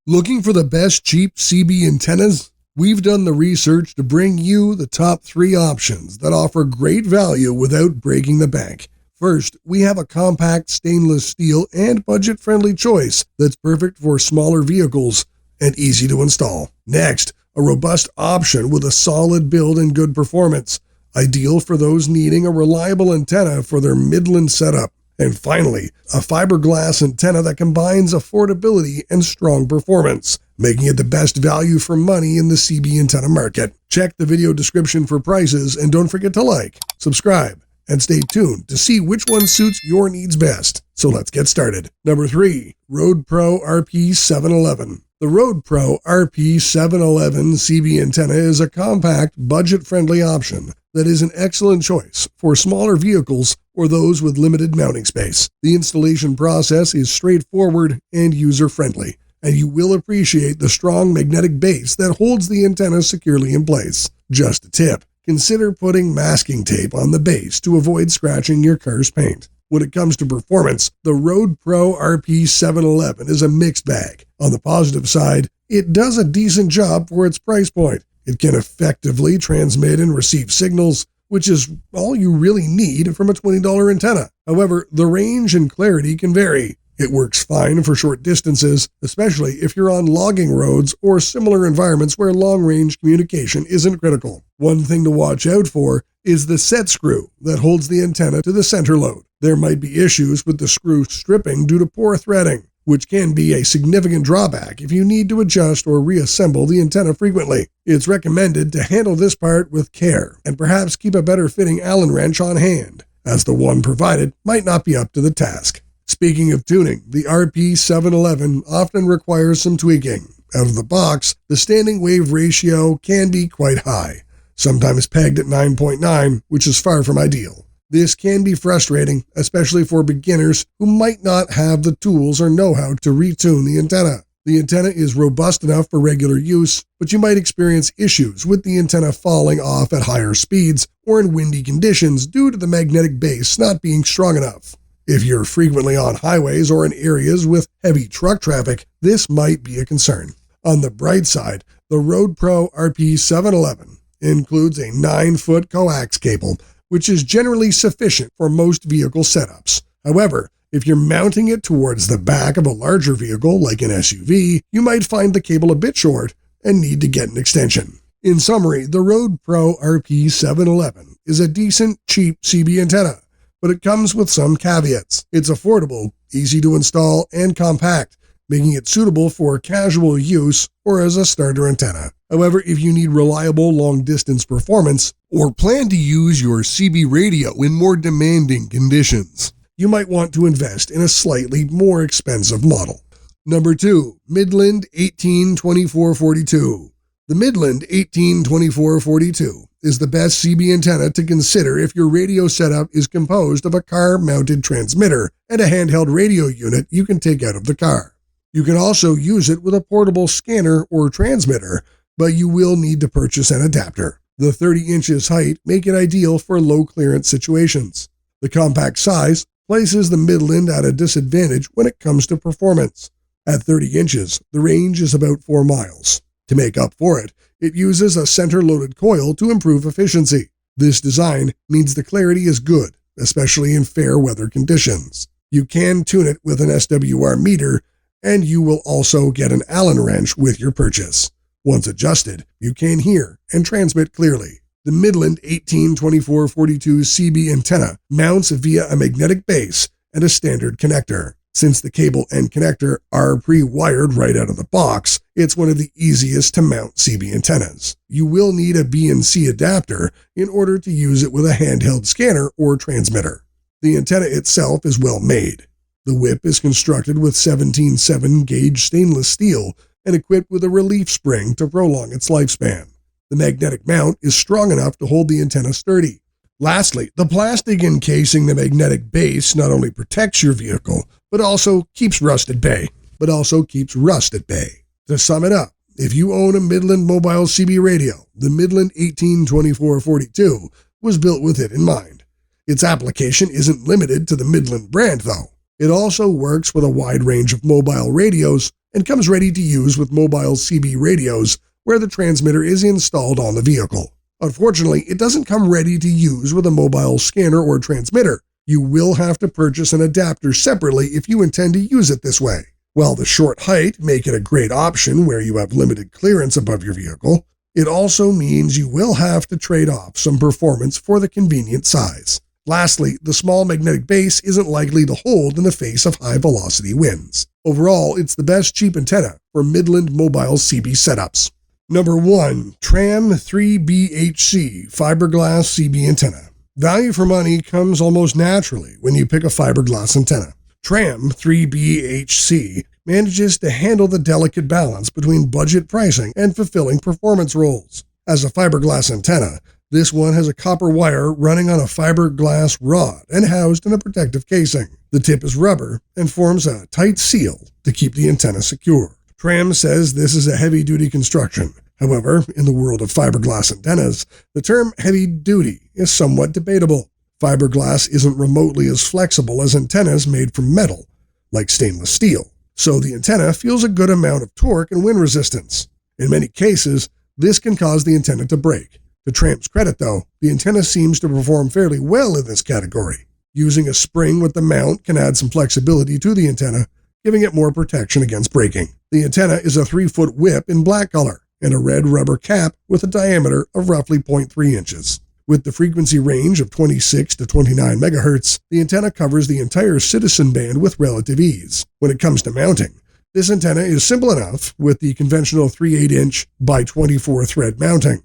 Looking for the best cheap CB antennas? We've done the research to bring you the top 3 options that offer great value without breaking the bank. First, we have a compact stainless steel and budget-friendly choice that's perfect for smaller vehicles and easy to install. Next, a robust option with a solid build and good performance, ideal for those needing a reliable antenna for their Midland setup. And finally, a fiberglass antenna that combines affordability and strong performance, making it the best value for money in the CB antenna market. Check the video description for prices and don't forget to like, subscribe, and stay tuned to see which one suits your needs best. So let's get started. Number 3, RoadPro RP-711. The RoadPro RP-711 CB antenna is a compact, budget-friendly option that is an excellent choice for smaller vehicles or those with limited mounting space. The installation process is straightforward and user-friendly, and you will appreciate the strong magnetic base that holds the antenna securely in place. Just a tip, consider putting masking tape on the base to avoid scratching your car's paint. When it comes to performance, the RoadPro RP-711 is a mixed bag. On the positive side, it does a decent job for its price point. It can effectively transmit and receive signals, which is all you really need from a $20 antenna. However, the range and clarity can vary. It works fine for short distances, especially if you're on logging roads or similar environments where long-range communication isn't critical. One thing to watch out for is the set screw that holds the antenna to the center load. There might be issues with the screw stripping due to poor threading, which can be a significant drawback if you need to adjust or reassemble the antenna frequently. It's recommended to handle this part with care and perhaps keep a better fitting Allen wrench on hand, as the one provided might not be up to the task. Speaking of tuning, the RP-711 often requires some tweaking. Out of the box, the standing wave ratio can be quite high, sometimes pegged at 9.9, which is far from ideal. This can be frustrating, especially for beginners who might not have the tools or know-how to retune the antenna. The antenna is robust enough for regular use, but you might experience issues with the antenna falling off at higher speeds or in windy conditions due to the magnetic base not being strong enough. If you're frequently on highways or in areas with heavy truck traffic, this might be a concern. On the bright side, the RoadPro RP-711 includes a 9-foot coax cable, which is generally sufficient for most vehicle setups. However, if you're mounting it towards the back of a larger vehicle like an SUV, you might find the cable a bit short and need to get an extension. In summary, the RoadPro RP-711 is a decent, cheap CB antenna, but it comes with some caveats. It's affordable, easy to install, and compact, making it suitable for casual use or as a starter antenna. However, if you need reliable long-distance performance or plan to use your CB radio in more demanding conditions, you might want to invest in a slightly more expensive model. Number 2, Midland 182442. The Midland 182442 is the best CB antenna to consider if your radio setup is composed of a car-mounted transmitter and a handheld radio unit you can take out of the car. You can also use it with a portable scanner or transmitter, but you will need to purchase an adapter. The 30 inches height make it ideal for low clearance situations. The compact size places the Midland at a disadvantage when it comes to performance. At 30 inches, the range is about 4 miles. To make up for it, it uses a center-loaded coil to improve efficiency. This design means the clarity is good, especially in fair weather conditions. You can tune it with an SWR meter, and you will also get an Allen wrench with your purchase. Once adjusted, you can hear and transmit clearly. The Midland 182442 CB antenna mounts via a magnetic base and a standard connector. Since the cable and connector are pre-wired right out of the box, it's one of the easiest to mount CB antennas. You will need a B&C adapter in order to use it with a handheld scanner or transmitter. The antenna itself is well made. The whip is constructed with 17.7 gauge stainless steel and equipped with a relief spring to prolong its lifespan. The magnetic mount is strong enough to hold the antenna sturdy. Lastly, the plastic encasing the magnetic base not only protects your vehicle, but also keeps rust at bay. To sum it up, if you own a Midland mobile CB radio, the Midland 182442 was built with it in mind. Its application isn't limited to the Midland brand, though. It also works with a wide range of mobile radios and comes ready to use with mobile CB radios where the transmitter is installed on the vehicle. Unfortunately, it doesn't come ready to use with a mobile scanner or transmitter. You will have to purchase an adapter separately if you intend to use it this way. While the short height make it a great option where you have limited clearance above your vehicle, it also means you will have to trade off some performance for the convenient size. Lastly, the small magnetic base isn't likely to hold in the face of high-velocity winds. Overall, it's the best cheap antenna for Midland mobile CB setups. Number 1. Tram 3BHC fiberglass CB antenna. Value for money comes almost naturally when you pick a fiberglass antenna. Tram 3BHC manages to handle the delicate balance between budget pricing and fulfilling performance roles. As a fiberglass antenna, this one has a copper wire running on a fiberglass rod and housed in a protective casing. The tip is rubber and forms a tight seal to keep the antenna secure. Tram says this is a heavy-duty construction. However, in the world of fiberglass antennas, the term heavy-duty is somewhat debatable. Fiberglass isn't remotely as flexible as antennas made from metal, like stainless steel, so the antenna feels a good amount of torque and wind resistance. In many cases, this can cause the antenna to break. To Tram's credit, though, the antenna seems to perform fairly well in this category. Using a spring with the mount can add some flexibility to the antenna, giving it more protection against breaking. The antenna is a 3-foot whip in black color and a red rubber cap with a diameter of roughly 0.3 inches. With the frequency range of 26 to 29 megahertz, the antenna covers the entire citizen band with relative ease. When it comes to mounting, this antenna is simple enough with the conventional 3/8-inch by 24 thread mounting.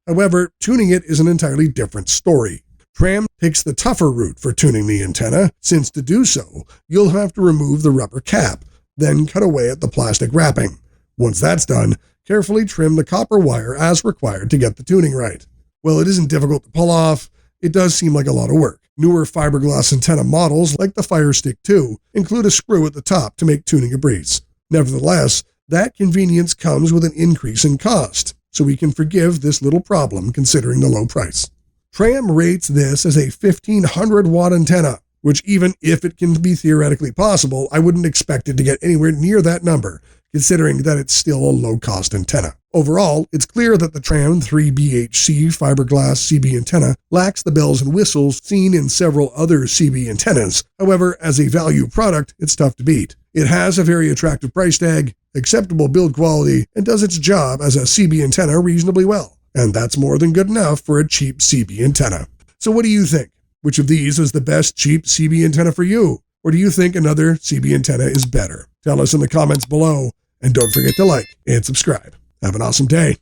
However, tuning it is an entirely different story. Tram takes the tougher route for tuning the antenna, since to do so, you'll have to remove the rubber cap, then cut away at the plastic wrapping. Once that's done, carefully trim the copper wire as required to get the tuning right. While it isn't difficult to pull off, it does seem like a lot of work. Newer fiberglass antenna models, like the Fire Stick 2, include a screw at the top to make tuning a breeze. Nevertheless, that convenience comes with an increase in cost, so we can forgive this little problem considering the low price. Tram rates this as a 1500-watt antenna, which even if it can be theoretically possible, I wouldn't expect it to get anywhere near that number, considering that it's still a low-cost antenna. Overall, it's clear that the Tram 3BHC fiberglass CB antenna lacks the bells and whistles seen in several other CB antennas. However, as a value product, it's tough to beat. It has a very attractive price tag, acceptable build quality, and does its job as a CB antenna reasonably well. And that's more than good enough for a cheap CB antenna. So what do you think? Which of these is the best cheap CB antenna for you? Or do you think another CB antenna is better? Tell us in the comments below, and don't forget to like and subscribe. Have an awesome day.